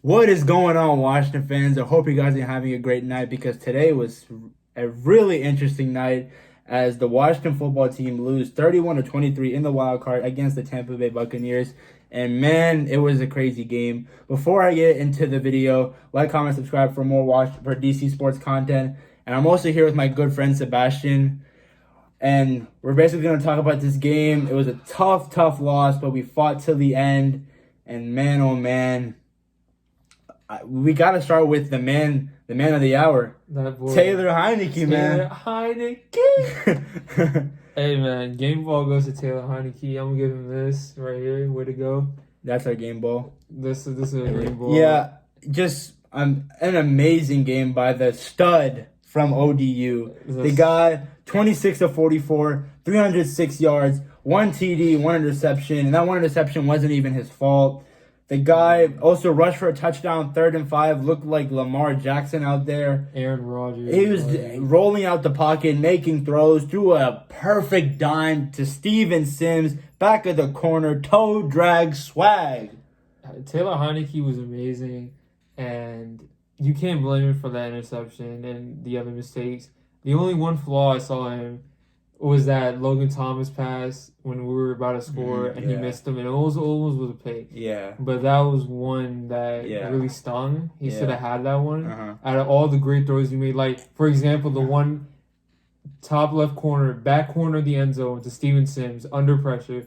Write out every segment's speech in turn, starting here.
What is going on, Washington fans? I hope you guys are having a great night because today was a really interesting night as the Washington football team lose 31-23 in the wild card against the Tampa Bay Buccaneers. And man, it was a crazy game. Before I get into the video, like, comment, subscribe for more for DC sports content. And I'm also here with my good friend Sebastian. And we're basically going to talk about this game. It was a tough loss, but we fought till the end. And man, oh man, we got to start with the man of the hour, That boy, Taylor Heinicke, man. Heinicke. Hey, man, game ball goes to Taylor Heinicke. I'm going to give him this right here. Way to go. That's our game ball. This is a game ball. Yeah, just an amazing game by the stud from ODU. The guy, 26-44, 306 yards, 1 TD, 1 interception, and that 1 interception wasn't even his fault. The guy also rushed for a touchdown, 3rd and 5, looked like Lamar Jackson out there. Aaron Rodgers. He was rolling out the pocket, making throws, threw a perfect dime to Steven Sims, back of the corner, toe drag swag. Taylor Heinicke was amazing, and you can't blame him for that interception and the other mistakes. The only one flaw I saw in him was that Logan Thomas pass when we were about to score and he missed him, and it almost was a pick. Yeah. But that was one that really stung. He should have had that one. Out of all the great throws he made, like, for example, the one top left corner, back corner of the end zone to Steven Sims, under pressure,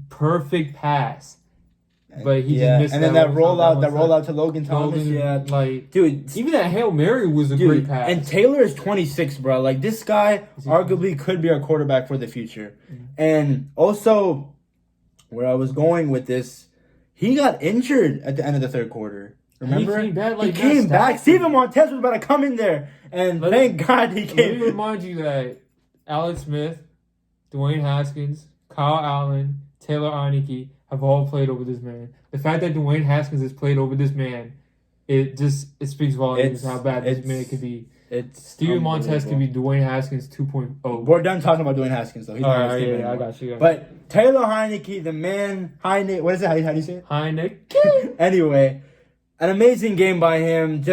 perfect pass. But he just missed. And then that rollout to Logan Thomas. Dude, even that Hail Mary was a great pass. And Taylor is 26, bro. Like, this guy arguably could be our quarterback for the future. And also, where I was going with this, he got injured at the end of the third quarter. Remember? He came back. Steven Montez was about to come in there, and thank God he came. Let me remind you that Alex Smith, Dwayne Haskins, Kyle Allen, Taylor Heinicke have all played over this man. The fact that Dwayne Haskins has played over this man, it speaks volumes how bad this man could be. Steven Montez could be Dwayne Haskins 2.0. We're done talking about Dwayne Haskins, though. He's not I got you. But Taylor Heinicke, the man, what is it? How do you say it? Heinicke. Anyway, an amazing game by him.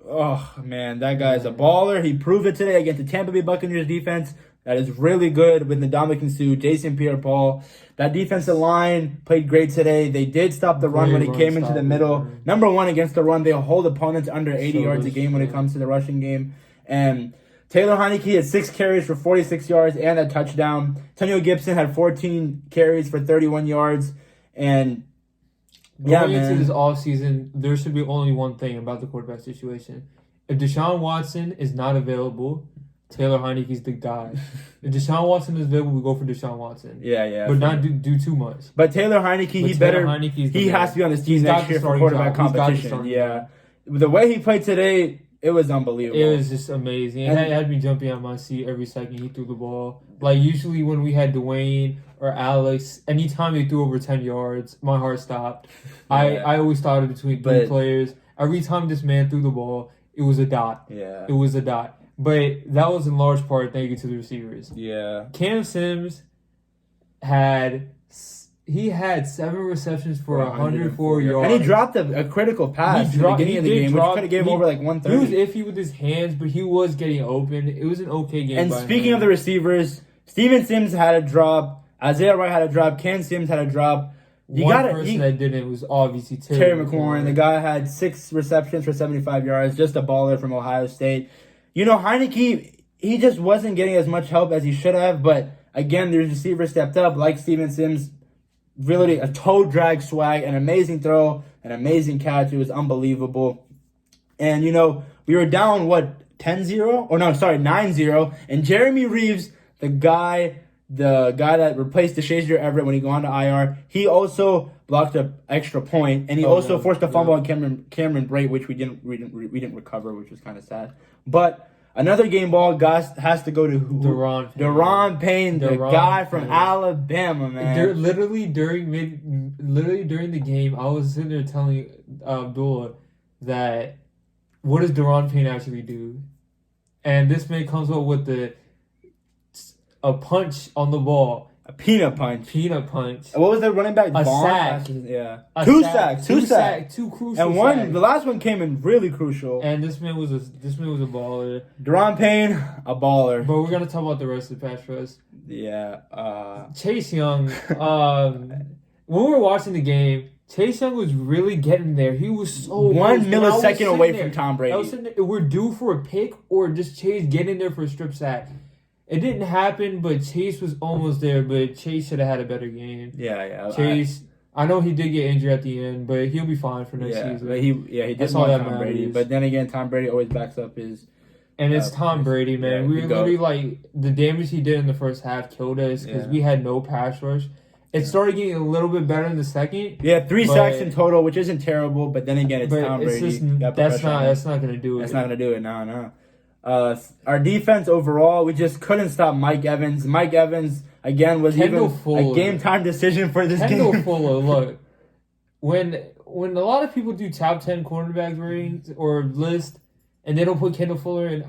Oh, man, that guy's a baller. He proved it today against the Tampa Bay Buccaneers defense. That is really good with Ndamukong Suh, Jason Pierre-Paul. That defensive line played great today. They did stop the run when it came into the middle. Number one against the run. They hold opponents under 80 yards a game when it comes to the rushing game. And Taylor Heinicke had 6 carries for 46 yards and a touchdown. Antonio Gibson had 14 carries for 31 yards. And going into this offseason, there should be only one thing about the quarterback situation. If Deshaun Watson is not available, Taylor Heinicke's the guy. If Deshaun Watson is available, we go for Deshaun Watson. Yeah. But not do too much. But Taylor Heinicke, he has to be on this team next year for quarterback competition. Yeah. The way he played today, it was unbelievable. It was just amazing. It had me jumping out my seat every second he threw the ball. Like, usually when we had Dwayne or Alex, anytime they threw over 10 yards, my heart stopped. I always thought it between 3 players. Every time this man threw the ball, it was a dot. Yeah. It was a dot. But that was in large part thank you to the receivers. Yeah. Cam Sims had 7 receptions for 104 yards. And he dropped a critical pass at the beginning of the game, which could have gave him over like 130. He was iffy with his hands, but he was getting open. It was an okay game. And speaking of the receivers, Steven Sims had a drop. Isaiah Wright had a drop. Ken Sims had a drop. One person that didn't was obviously Terry McLaurin. The guy had 6 receptions for 75 yards. Just a baller from Ohio State. You know, Heinicke, he just wasn't getting as much help as he should have. But, again, the receiver stepped up, like Steven Sims. Really, a toe drag swag, an amazing throw, an amazing catch. It was unbelievable. And, you know, we were down, 10-0? Oh, no, sorry, 9-0. And Jeremy Reeves, the guy that replaced DeShazier Everett when he got on to IR, he also blocked an extra point, and he also forced a fumble on Cameron Brate, which we didn't recover, which was kind of sad. But another game ball has to go to Daron Payne, the guy from Alabama, man. Literally during the game, I was sitting there telling Abdullah that what does Daron Payne actually do? And this man comes up with a punch on the ball. peanut punch. Peanut punch. What was the running back? A sack. Yeah. A Two sack. sacks. Two crucial And sacks. the last one came in really crucial. And this man was a baller. Deron Payne, a baller. But we're gonna talk about the rest of the pass rush. Yeah. Chase Young. When we were watching the game, Chase Young was really getting there. He was so 1 close. millisecond away from Tom Brady. I was sitting there, we're due for a pick or just Chase getting there for a strip sack. It didn't happen, but Chase was almost there. But Chase should have had a better game. Yeah. Chase, I know he did get injured at the end, but he'll be fine for next season. But he did all that Tom Brady. matters. But then again, Tom Brady always backs up his. And it's Tom Brady, man. Yeah, We were literally like, the damage he did in the first half killed us because we had no pass rush. It started getting a little bit better in the second. Yeah, 3 sacks in total, which isn't terrible. But then again, it's Tom Brady. That's not gonna do it. That's not gonna do it. No. Our defense overall, we just couldn't stop Mike Evans. Mike Evans again was Kendall even Fuller. a game time decision for this Kendall game. Fuller, look, when a lot of people do top 10 cornerback ratings or list, and they don't put Kendall Fuller in,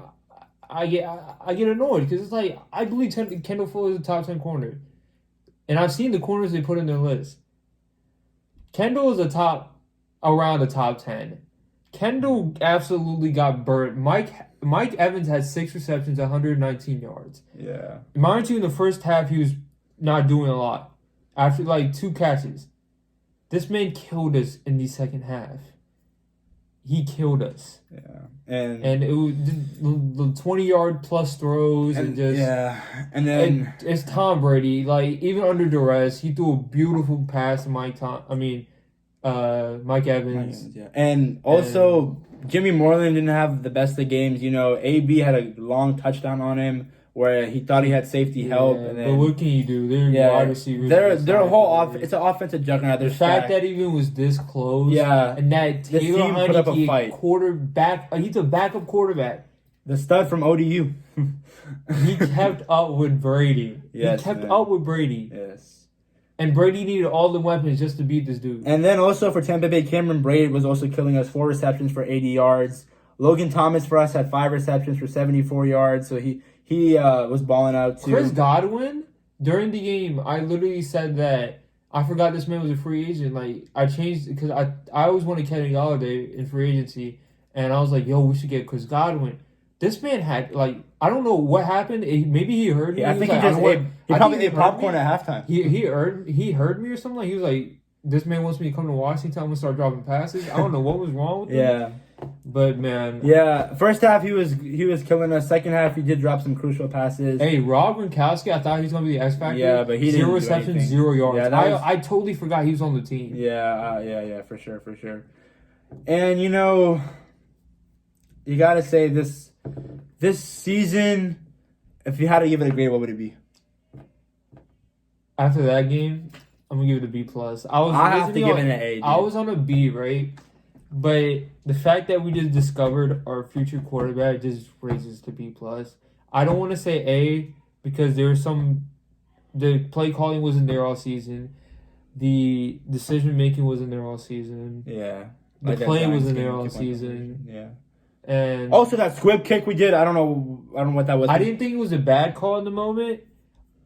I get annoyed because it's like I believe Kendall Fuller is a top 10 corner, and I've seen the corners they put in their list. Kendall is around the top 10. Kendall absolutely got burnt. Mike Evans had 6 receptions, 119 yards. Yeah. Mind you, in the first half, he was not doing a lot. After like 2 catches. This man killed us in the second half. He killed us. Yeah. And it was the 20-yard plus throws and just... Yeah. And then... It's Tom Brady. Like, even under duress, he threw a beautiful pass to Mike Evans. Yeah. And also... Jimmy Moreland didn't have the best of games. You know, AB had a long touchdown on him where he thought he had safety help. And then, but what can you do? They're wide receivers. They're a whole it's an offensive juggernaut. The fact that even was this close. Yeah. And that Taylor Heinicke, put up a fight. Quarterback, he's a backup quarterback. The stud from ODU. He kept up with Brady. Yes, he kept up with Brady. Yes. And Brady needed all the weapons just to beat this dude. And then also for Tampa Bay, Cameron Brate was also killing us. 4 receptions for 80 yards. Logan Thomas for us had 5 receptions for 74 yards. So he was balling out too. Chris Godwin, during the game, I literally said that I forgot this man was a free agent. Like, I changed because I always wanted Kenny Galladay in free agency. And I was like, yo, we should get Chris Godwin. This man had, like, I don't know what happened. Maybe he heard me. Yeah, I think he probably ate popcorn at halftime. He heard me or something. Like, he was like, this man wants me to come to Washington. I'm going to start dropping passes. I don't know what was wrong with him. Yeah. But, man. Yeah, first half he was killing us. Second half he did drop some crucial passes. Hey, Rob Gronkowski, I thought he was going to be the X Factor. Yeah, but he didn't 0 receptions, 0 yards. Yeah, I totally forgot he was on the team. Yeah, for sure. And, you know, you got to say this season, if you had to give it a grade, what would it be? After that game, I'm gonna give it a B plus. I have to give it an A. Dude. I was on a B, right? But the fact that we just discovered our future quarterback just raises to B plus. I don't want to say A because the play calling wasn't there all season, the decision making wasn't there all season. Yeah, the play wasn't there all season. Yeah. And also that squib kick we did, I don't know what that was. I didn't think it was a bad call in the moment,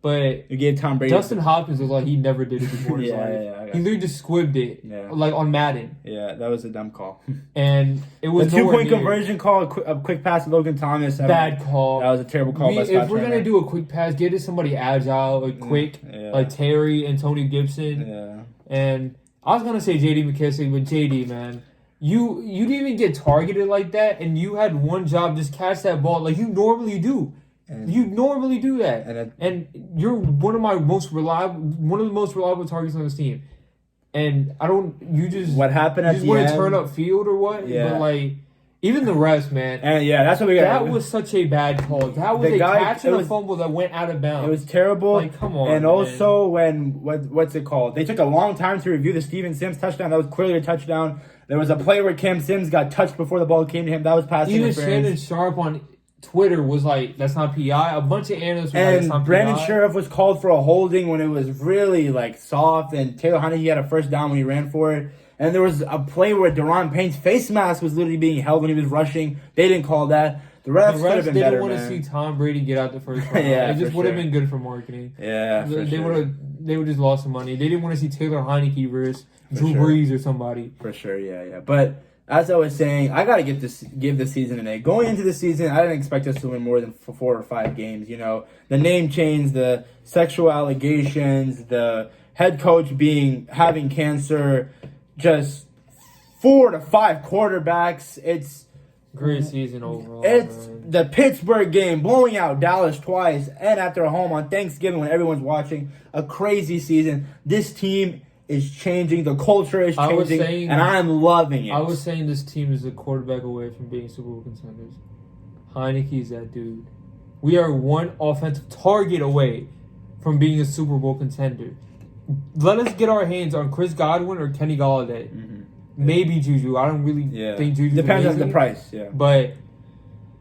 but you gave Tom Brady. Justin Hopkins was like he never did it before in his life. He literally just squibbed it, like on Madden. Yeah, that was a dumb call. And it was the 2-point conversion call, a quick pass to Logan Thomas. Bad call. That was a terrible call. If we're gonna do a quick pass, get it to somebody agile, like quick, like Terry and Tony Gibson. Yeah. And I was gonna say J.D. McKissick, but J.D. man. You didn't even get targeted like that, and you had one job, just catch that ball like you normally do. You normally do that, and you're one of the most reliable targets on this team. And what happened at the end? You just want to turn up field or what? Yeah. But like even the rest, man. And that's what we got. That was such a bad call. That was catch and a fumble that went out of bounds. It was terrible. Like, come on. And man. also what's it called? They took a long time to review the Steven Sims touchdown. That was clearly a touchdown. There was a play where Cam Sims got touched before the ball came to him. That was pass interference. Even Shannon Sharp on Twitter was like, "That's not PI." A bunch of analysts were like, "That's not Brandon PI." Sheriff was called for a holding when it was really like soft, and Taylor Heinicke had a first down when he ran for it. And there was a play where Deron Payne's face mask was literally being held when he was rushing. They didn't call that. The refs The could have refs been didn't better, want to man. see Tom Brady get out the first round. Yeah, it just for would have sure. been good for marketing. Yeah, for They sure. they would just lost some money. They didn't want to see Taylor Heinicke versus Drew sure. Brees or somebody. For sure, yeah. But as I was saying, I gotta give this season an A. Going into the season, I didn't expect us to win more than 4 or 5 games. You know, the name change, the sexual allegations, the head coach having cancer, just 4 to 5 quarterbacks. It's Great season overall. It's man. the Pittsburgh game, blowing out Dallas twice, and at their home on Thanksgiving when everyone's watching. A crazy season. This team is changing. The culture is changing, and I'm loving it. I was saying this team is a quarterback away from being Super Bowl contenders. Heinicke's that dude. We are one offensive target away from being a Super Bowl contender. Let us get our hands on Chris Godwin or Kenny Galladay. Mm-hmm. Maybe Juju. I don't really think Juju. Depends on the price, yeah. But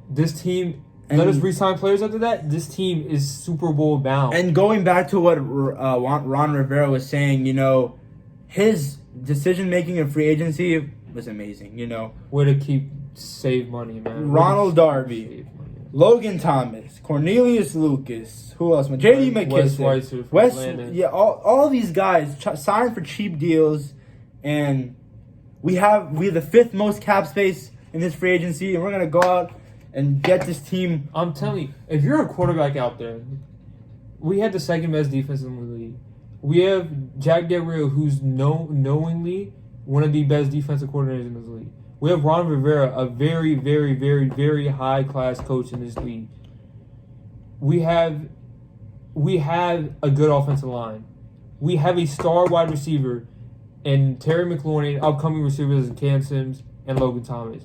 this team, let us re-sign players after that. This team is Super Bowl bound. And going back to what Ron Rivera was saying, you know, his decision-making in free agency was amazing, you know. Way to save money, man. Ronald Darby, Logan Thomas, Cornelius Lucas, who else? J.D. McKissick, all these guys signed for cheap deals, and we have the 5th most cap space in this free agency, and we're gonna go out and get this team. I'm telling you, if you're a quarterback out there, we had the 2nd best defense in the league. We have Jack Del Rio, who's knowingly one of the best defensive coordinators in this league. We have Ron Rivera, a very, very, very, very high class coach in this league. We have a good offensive line. We have a star wide receiver and Terry McLaurin, upcoming receivers in Cam Sims and Logan Thomas.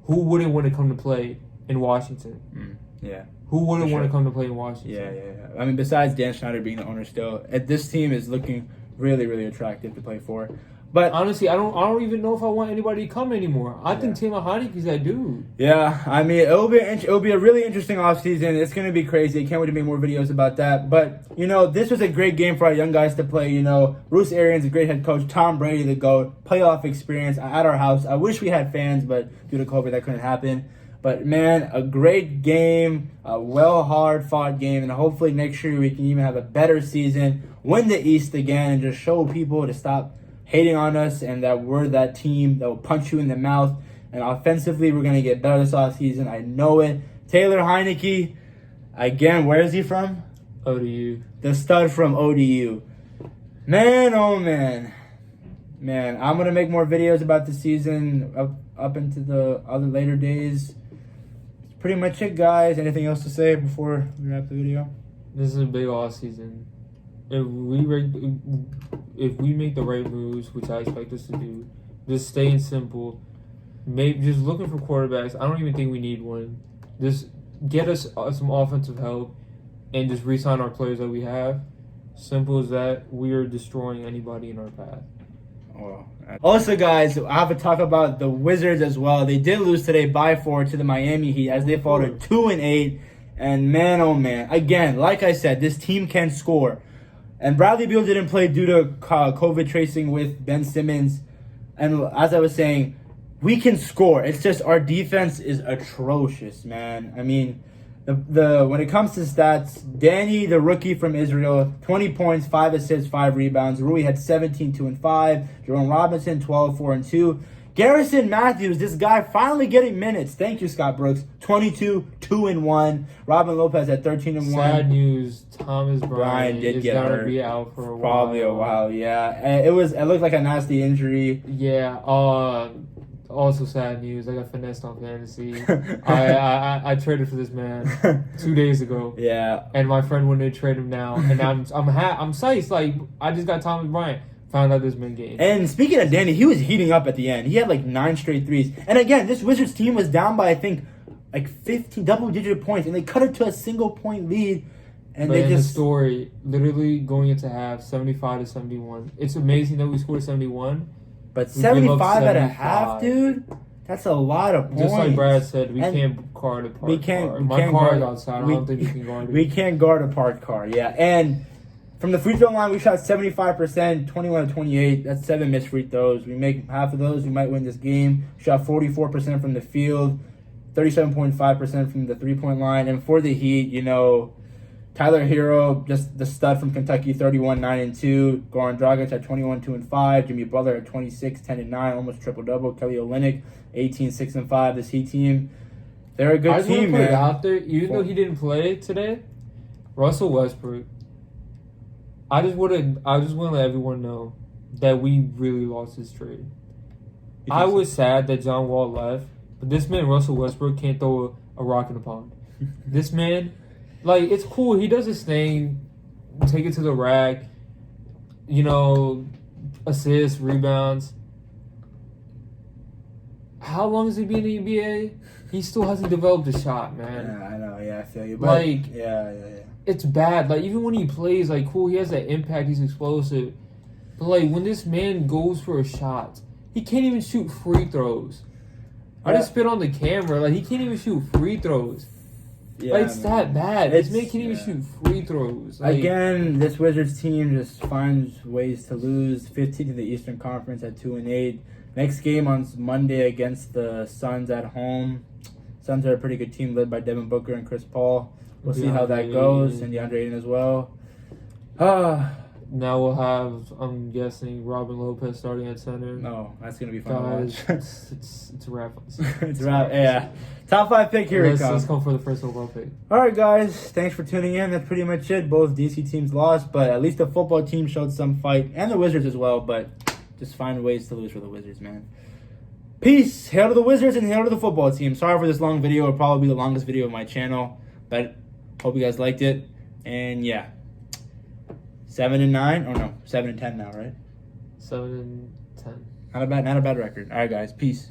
Who wouldn't want to come to play in Washington? Yeah. Who wouldn't want to come to play in Washington? Yeah. I mean, besides Dan Snyder being the owner still, this team is looking really, really attractive to play for. But honestly, I don't even know if I want anybody to come anymore. I think Taylor Heinicke's that dude. Yeah, I mean, it'll be a really interesting offseason. It's going to be crazy. I can't wait to make more videos about that. But, you know, this was a great game for our young guys to play. You know, Bruce Arians, a great head coach. Tom Brady, the GOAT. Playoff experience at our house. I wish we had fans, but due to COVID, that couldn't happen. But, man, a great game, a hard-fought game, and hopefully next year we can even have a better season, win the East again, and just show people to stop hating on us and that we're that team that will punch you in the mouth. And offensively, we're going to get better this offseason. I know it. Taylor Heinicke, again, where is he from? ODU. The stud from ODU. Man, oh man. Man, I'm going to make more videos about the season up into the other later days. That's pretty much it, guys. Anything else to say before we wrap the video? This is a big off season. If we make the right moves, which I expect us to do, just staying simple, just looking for quarterbacks. I don't even think we need one. Just get us some offensive help and just re-sign our players that we have. Simple as that. We are destroying anybody in our path. Also, guys, I have to talk about the Wizards as well. They did lose today by 4 to the Miami Heat as they fall to 2-8. And man, oh man, again, like I said, this team can score. And Bradley Beal didn't play due to COVID tracing with Ben Simmons. And as I was saying, we can score. It's just our defense is atrocious, man. I mean, the when it comes to stats, Danny, the rookie from Israel, 20 points, 5 assists, 5 rebounds. Rui had 17, 2 and 5. Jerome Robinson, 12, 4 and 2. Garrison Matthews, this guy finally getting minutes. Thank you, Scott Brooks. 22, 2 and 1. Robin Lopez at 13 and 1. Sad news. Thomas Bryant did is get gonna hurt. be out for a while. Probably a while, yeah. And it looked like a nasty injury. Yeah. Also sad news. I got finessed on fantasy. I traded for this man 2 days ago. Yeah. And my friend wanted to trade him now, and I'm psyched. Like, I just got Thomas Bryant. Found out this man game. And speaking of Danny, he was heating up at the end. He had like 9 straight threes. And again, this Wizards team was down by I think like 15 double-digit points, and they cut it to a single-point lead. And but the story, literally going into half, 75-71. It's amazing that we scored 71. But 75 at a half, dude, that's a lot of points. Just like Brad said, we can't guard a parked car. My car is outside. I don't think we can guard it. We can't guard a parked car, yeah. And from the free throw line, we shot 75%, 21-28. That's 7 missed free throws. We make half of those, we might win this game. Shot 44% from the field, 37.5% from the 3-point line. And for the Heat, you know, Tyler Hero, just the stud from Kentucky, 31-9-2. Goran Dragic at 21-2-5. Jimmy Butler at 26-10-9, almost triple-double. Kelly Olynyk, 18-6-5. This Heat team, they're a good team, put man. it out there, even though he didn't play today, Russell Westbrook, I just want to let everyone know that we really lost this trade. I was sad that John Wall left, but this man, Russell Westbrook, can't throw a rock in the pond. This man, like, it's cool. He does his thing, take it to the rack, you know, assists, rebounds. How long has he been in the NBA? He still hasn't developed a shot, man. Yeah, I know. Yeah, I feel you. But Like, yeah. it's bad. Like, even when he plays, like, cool, he has that impact, he's explosive. But, like, when this man goes for a shot, he can't even shoot free throws. I just spit on the camera. Like, he can't even shoot free throws. Yeah, Like, it's that bad. This man can't even yeah. shoot free throws. Like, Again, this Wizards team just finds ways to lose. 15th in the Eastern Conference at 2-8. Next game on Monday against the Suns at home. Suns are a pretty good team led by Devin Booker and Chris Paul. We'll see how that goes, and DeAndre Ayton as well. now we'll have, I'm guessing, Robin Lopez starting at center. No, that's gonna be fun Guys, to watch. it's a wrap. It's a wrap. Yeah, top 5 pick here. Let's come for the first overall pick. All right, guys. Thanks for tuning in. That's pretty much it. Both DC teams lost, but at least the football team showed some fight, and the Wizards as well. But just find ways to lose for the Wizards, man. Peace. Hail to the Wizards and hail to the football team. Sorry for this long video. It'll probably be the longest video of my channel, but hope you guys liked it. And yeah, 7-9. Oh no, 7-10 now, right? 7-10. Not a bad record. All right, guys. Peace.